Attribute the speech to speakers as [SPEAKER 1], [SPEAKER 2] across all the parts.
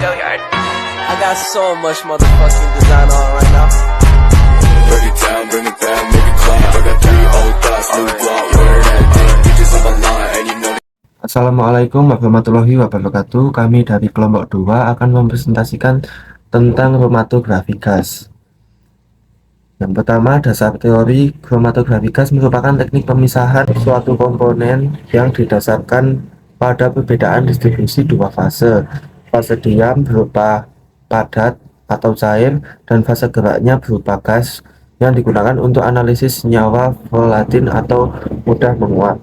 [SPEAKER 1] I got so much motherfucking design on right now.
[SPEAKER 2] Break it down, bring it back, make it clap. I got 3 old thoughts, new block, where that thing, bitches on my line, and you know.
[SPEAKER 3] Assalamualaikum warahmatullahi wabarakatuh. Kami dari kelompok 2 akan mempresentasikan tentang kromatografi gas. Yang pertama, dasar teori kromatografi gas merupakan teknik pemisahan suatu komponen yang didasarkan pada perbedaan distribusi dua fase. Fase diam berupa padat atau cair dan fase geraknya berupa gas yang digunakan untuk analisis senyawa volatil atau mudah menguap.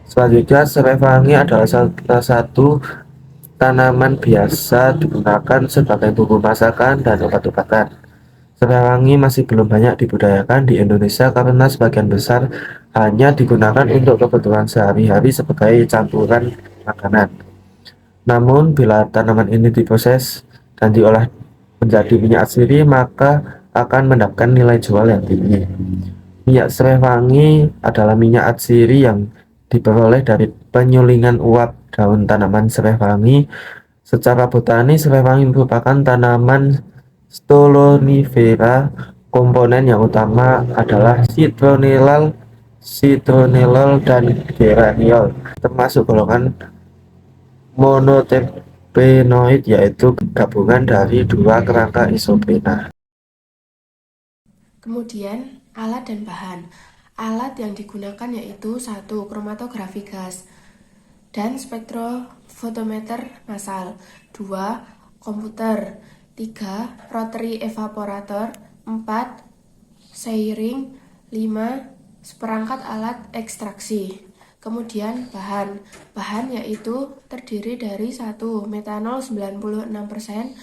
[SPEAKER 3] Selanjutnya, serai wangi adalah salah satu tanaman biasa digunakan sebagai bumbu masakan dan obat-obatan. Serai wangi masih belum banyak dibudidayakan di Indonesia karena sebagian besar hanya digunakan untuk kebutuhan sehari-hari sebagai campuran makanan. Namun, bila tanaman ini diproses dan diolah menjadi minyak atsiri, maka akan mendapatkan nilai jual yang tinggi. Minyak serai wangi adalah minyak atsiri yang diperoleh dari penyulingan uap daun tanaman serai wangi. Secara botani, serai wangi merupakan tanaman stolonifera. Komponen yang utama adalah citronellal, dan geraniol, termasuk golongan monoterpenoid, yaitu gabungan dari dua kerangka isoprena.
[SPEAKER 4] Kemudian, alat dan bahan. Alat yang digunakan yaitu 1. Kromatografi gas dan spektrofotometer massal. 2. Komputer. 3. Rotary evaporator. 4. Seiring. 5. Seperangkat alat ekstraksi. Kemudian bahan yaitu terdiri dari 1. Metanol 96%,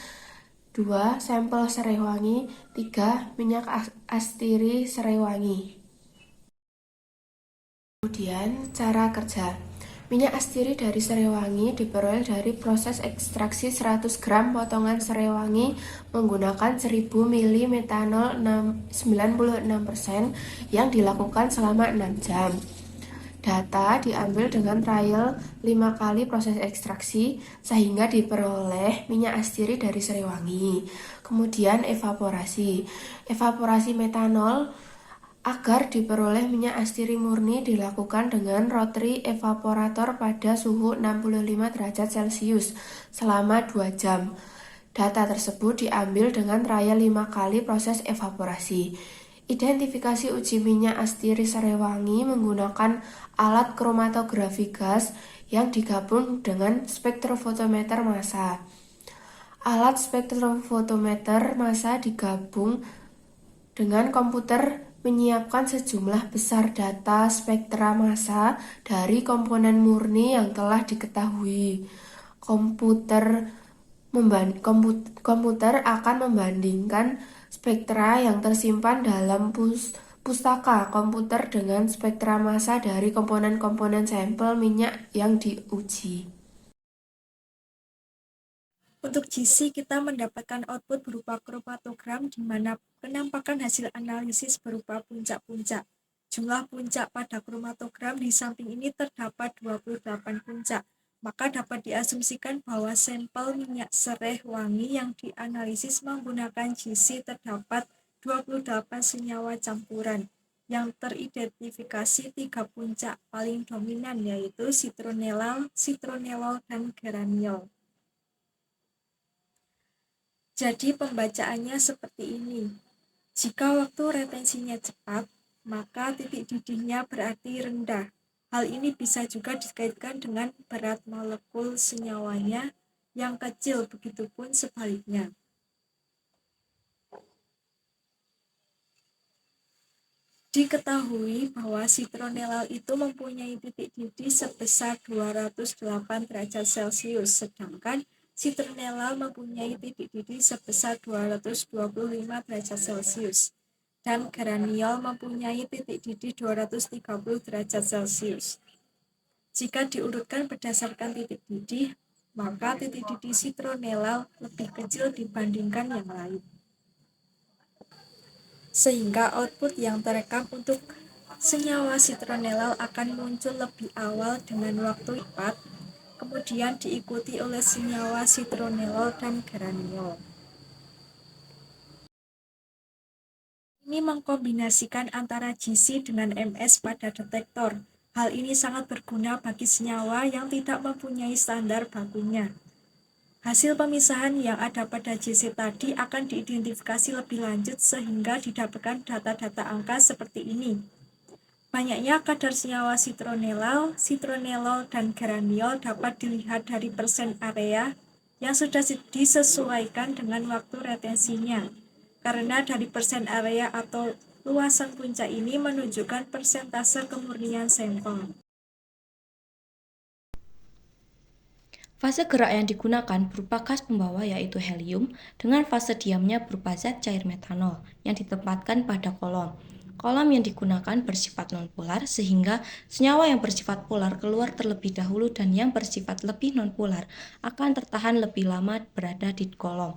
[SPEAKER 4] 2. Sampel serai wangi, 3. Minyak astiri serai wangi. Kemudian cara kerja. Minyak astiri dari serai wangi diperoleh dari proses ekstraksi 100 gram potongan serai wangi menggunakan 1000 ml metanol 96% yang dilakukan selama 6 jam. Data diambil dengan trial 5 kali proses ekstraksi sehingga diperoleh minyak astiri dari serai wangi. Kemudian evaporasi metanol agar diperoleh minyak astiri murni dilakukan dengan rotary evaporator pada suhu 65 derajat Celcius selama 2 jam. Data tersebut diambil dengan trial 5 kali proses evaporasi. Identifikasi uji minyak astiri serai wangi menggunakan alat kromatografi gas yang digabung dengan spektrofotometer massa. Alat spektrofotometer massa digabung dengan komputer menyiapkan sejumlah besar data spektra massa dari komponen murni yang telah diketahui. Komputer akan membandingkan spektra yang tersimpan dalam pustaka komputer dengan spektra massa dari komponen-komponen sampel minyak yang diuji.
[SPEAKER 5] Untuk GC, kita mendapatkan output berupa kromatogram di mana penampakan hasil analisis berupa puncak-puncak. Jumlah puncak pada kromatogram di samping ini terdapat 28 puncak. Maka dapat diasumsikan bahwa sampel minyak serai wangi yang dianalisis menggunakan GC terdapat 28 senyawa campuran yang teridentifikasi 3 puncak paling dominan yaitu citronellal, citronellol, dan geraniol. Jadi pembacaannya seperti ini. Jika waktu retensinya cepat, maka titik didihnya berarti rendah. Hal ini bisa juga dikaitkan dengan berat molekul senyawanya yang kecil, begitupun sebaliknya. Diketahui bahwa citronellal itu mempunyai titik didih sebesar 208 derajat Celcius, sedangkan citronellal mempunyai titik didih sebesar 225 derajat Celcius, dan geraniol mempunyai titik didih 230 derajat Celcius. Jika diurutkan berdasarkan titik didih, maka titik didih citronellal lebih kecil dibandingkan yang lain. Sehingga output yang terekam untuk senyawa citronellal akan muncul lebih awal dengan waktu cepat. Kemudian kemudian diikuti oleh senyawa citronellol dan geraniol. Ini mengkombinasikan antara GC dengan MS pada detektor. Hal ini sangat berguna bagi senyawa yang tidak mempunyai standar bakunya. Hasil pemisahan yang ada pada GC tadi akan diidentifikasi lebih lanjut sehingga didapatkan data-data angka seperti ini. Banyaknya kadar senyawa citronellol, dan geraniol dapat dilihat dari persen area yang sudah disesuaikan dengan waktu retensinya. Karena dari persen area atau luasan puncak ini menunjukkan persentase kemurnian sampel.
[SPEAKER 6] Fase gerak yang digunakan berupa gas pembawa yaitu helium dengan fase diamnya berupa zat cair metanol yang ditempatkan pada kolom. Kolom yang digunakan bersifat nonpolar sehingga senyawa yang bersifat polar keluar terlebih dahulu dan yang bersifat lebih nonpolar akan tertahan lebih lama berada di kolom.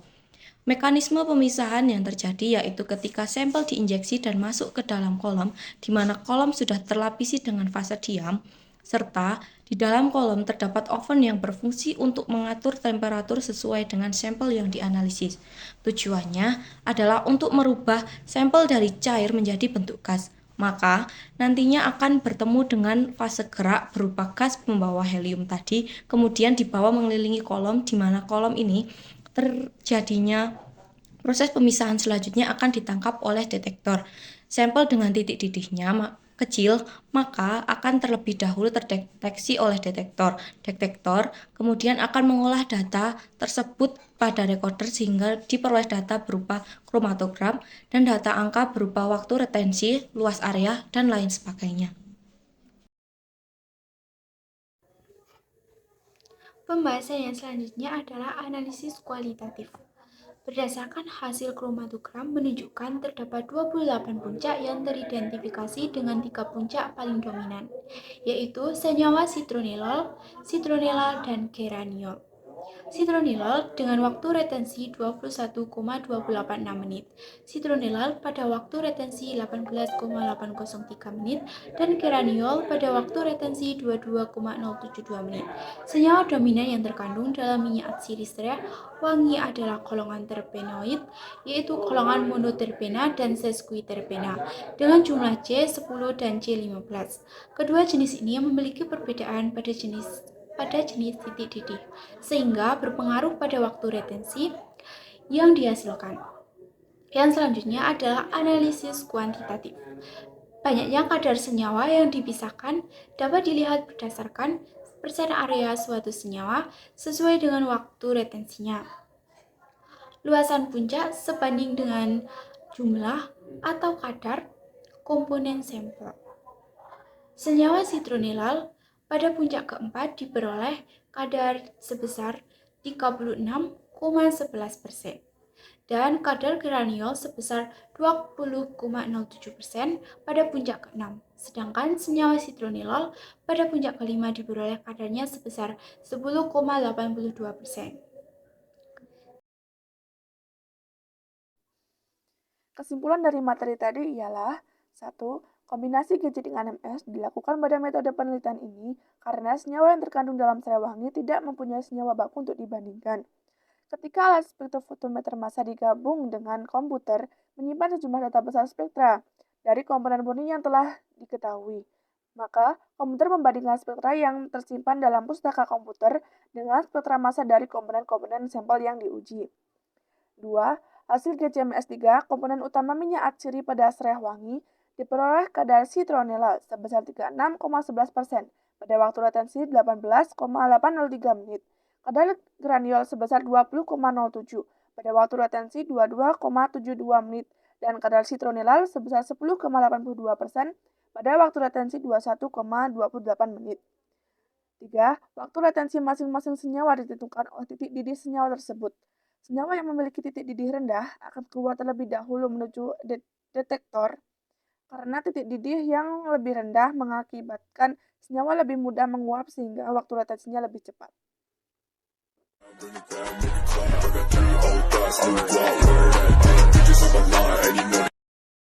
[SPEAKER 6] Mekanisme pemisahan yang terjadi yaitu ketika sampel diinjeksi dan masuk ke dalam kolom di mana kolom sudah terlapisi dengan fase diam, serta di dalam kolom terdapat oven yang berfungsi untuk mengatur temperatur sesuai dengan sampel yang dianalisis. Tujuannya adalah untuk merubah sampel dari cair menjadi bentuk gas. Maka nantinya akan bertemu dengan fase gerak berupa gas pembawa helium tadi, kemudian dibawa mengelilingi kolom di mana kolom ini terjadinya proses pemisahan selanjutnya akan ditangkap oleh detektor. Sampel dengan titik didihnya kecil, maka akan terlebih dahulu terdeteksi oleh detektor. Detektor kemudian akan mengolah data tersebut pada recorder sehingga diperoleh data berupa kromatogram dan data angka berupa waktu retensi, luas area, dan lain sebagainya.
[SPEAKER 4] Pembahasan yang selanjutnya adalah analisis kualitatif. Berdasarkan hasil kromatogram menunjukkan terdapat 28 puncak yang teridentifikasi dengan 3 puncak paling dominan, yaitu senyawa citronellol, dan geraniol. Citronellol dengan waktu retensi 21,286 menit, citronellol pada waktu retensi 18,803 menit, dan geraniol pada waktu retensi 22,072 menit. Senyawa dominan yang terkandung dalam minyak atsiri wangi adalah golongan terpenoid, yaitu golongan monoterpena dan sesquiterpena, dengan jumlah C10 dan C15. Kedua jenis ini memiliki perbedaan pada jenis titik didih, sehingga berpengaruh pada waktu retensi yang dihasilkan. Yang selanjutnya adalah analisis kuantitatif. Banyaknya kadar senyawa yang dipisahkan dapat dilihat berdasarkan persen area suatu senyawa sesuai dengan waktu retensinya. Luasan puncak sebanding dengan jumlah atau kadar komponen sampel. Senyawa citronellol pada puncak keempat diperoleh kadar sebesar 36,11% dan kadar geraniol sebesar 20,07% pada puncak ke-6. Sedangkan senyawa citronellol pada puncak kelima diperoleh kadarnya sebesar 10,82%.
[SPEAKER 7] Kesimpulan dari materi tadi ialah 1. Kombinasi GC dengan MS dilakukan pada metode penelitian ini karena senyawa yang terkandung dalam serai wangi tidak mempunyai senyawa baku untuk dibandingkan. Ketika alat spektrofotometer massa digabung dengan komputer, menyimpan sejumlah data besar spektra dari komponen murni yang telah diketahui. Maka, komputer membandingkan spektra yang tersimpan dalam pustaka komputer dengan spektra massa dari komponen-komponen sampel yang diuji. 2. Hasil GCMS3, komponen utama minyak atsiri pada serai wangi, diperoleh kadar citronellol sebesar 36,11% pada waktu retensi 18,803 menit, kadar geraniol sebesar 20,07 pada waktu retensi 22,72 menit, dan kadar citronellol sebesar 10,82% pada waktu retensi 21,28 menit. 3. Waktu retensi masing-masing senyawa ditentukan oleh titik didih senyawa tersebut. Senyawa yang memiliki titik didih rendah akan keluar terlebih dahulu menuju detektor karena titik didih yang lebih rendah mengakibatkan senyawa lebih mudah menguap sehingga waktu retensinya lebih cepat.
[SPEAKER 2] Bring it down, make it clap. I got 3 old thoughts, new block, where that thing, bitches on my line, and you know